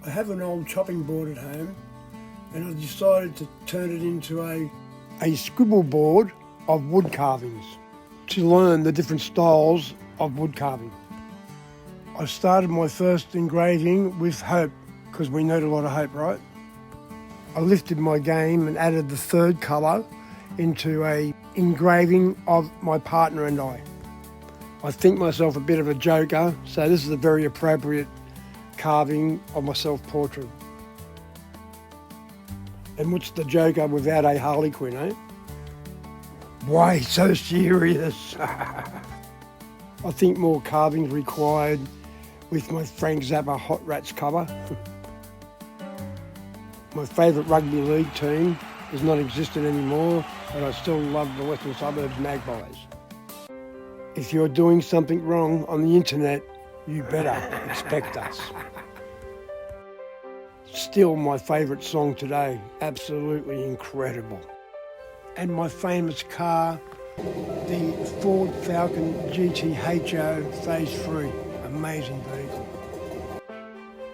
I have an old chopping board at home and I decided to turn it into a scribble board of wood carvings to learn the different styles of wood carving. I started my first engraving with hope because we need a lot of hope, right? I lifted my game and added the third colour into a engraving of my partner and I. I think myself a bit of a joker, so this is a very appropriate carving of my self-portrait. And what's the Joker without a Harlequin, eh? Why so serious? I think more carving's required with my Frank Zappa Hot Rats cover. My favourite rugby league team is not existent anymore, but I still love the Western Suburbs Magpies. If you're doing something wrong on the internet, you better expect us. Still my favourite song today, absolutely incredible. And my famous car, the Ford Falcon GT-HO Phase 3, amazing vehicle.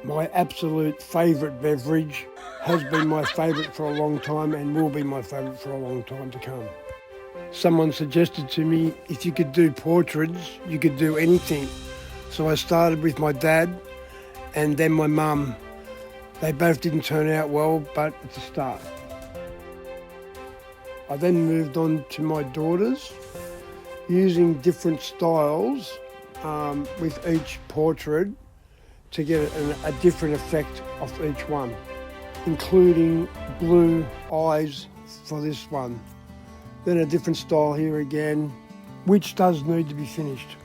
My absolute favourite beverage has been my favourite for a long time and will be my favourite for a long time to come. Someone suggested to me, if you could do portraits, you could do anything. So I started with my dad and then my mum. They both didn't turn out well, but it's a start. I then moved on to my daughters, using different styles with each portrait to get a different effect of each one, including blue eyes for this one. Then a different style here again, which does need to be finished.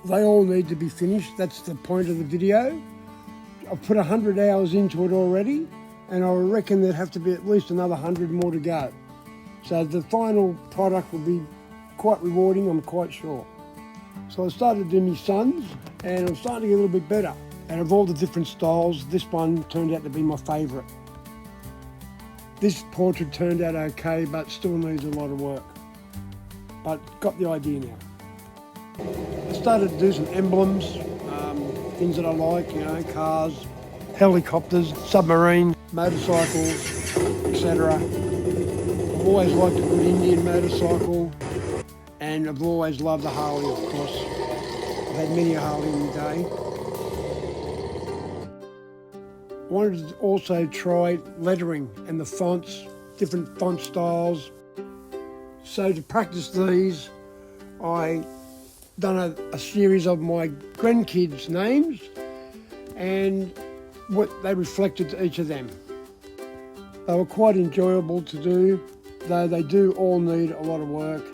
They all need to be finished, that's the point of the video. I've put 100 hours into it already, and I reckon there'd have to be at least another 100 more to go. So the final product will be quite rewarding, I'm quite sure. So I started to do my sons, and I'm starting to get a little bit better. And of all the different styles, this one turned out to be my favourite. This portrait turned out okay, but still needs a lot of work. But got the idea now. I started to do some emblems, things that I like, cars, helicopters, submarines, motorcycles, etc. I've always liked a good Indian motorcycle, and I've always loved the Harley, of course. I've had many a Harley in the day. I wanted to also try lettering and the fonts, different font styles. So to practice these, I done a series of my grandkids' names and what they reflected to each of them. They were quite enjoyable to do, though they do all need a lot of work.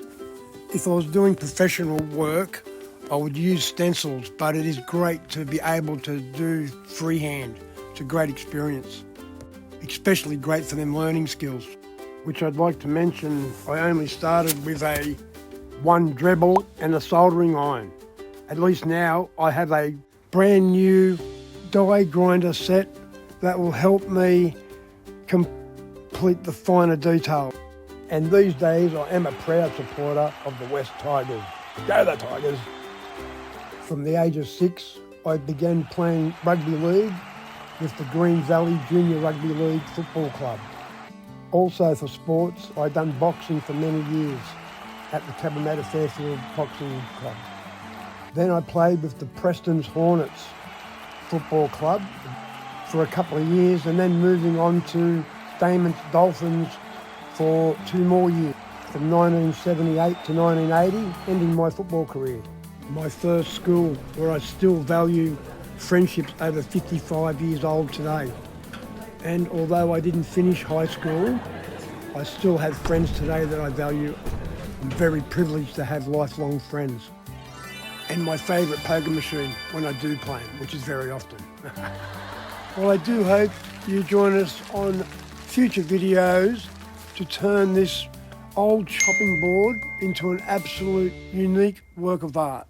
If I was doing professional work, I would use stencils, but it is great to be able to do freehand. It's a great experience, especially great for them learning skills, which I'd like to mention. I only started with one Dremel and a soldering iron. At least now I have a brand new die grinder set that will help me complete the finer detail. And these days I am a proud supporter of the West Tigers. Go the Tigers! From the age of 6, I began playing rugby league with the Green Valley Junior Rugby League Football Club. Also for sports, I'd done boxing for many years at the Cabramatta Fairfield Boxing Club. Then I played with the Preston's Hornets Football Club for a couple of years, and then moving on to Damon's Dolphins for 2 more years, from 1978 to 1980, ending my football career. My first school, where I still value friendships over 55 years old today. And although I didn't finish high school, I still have friends today that I value. I'm very privileged to have lifelong friends. And my favourite poker machine when I do play them, which is very often. Well, I do hope you join us on future videos to turn this old chopping board into an absolute unique work of art.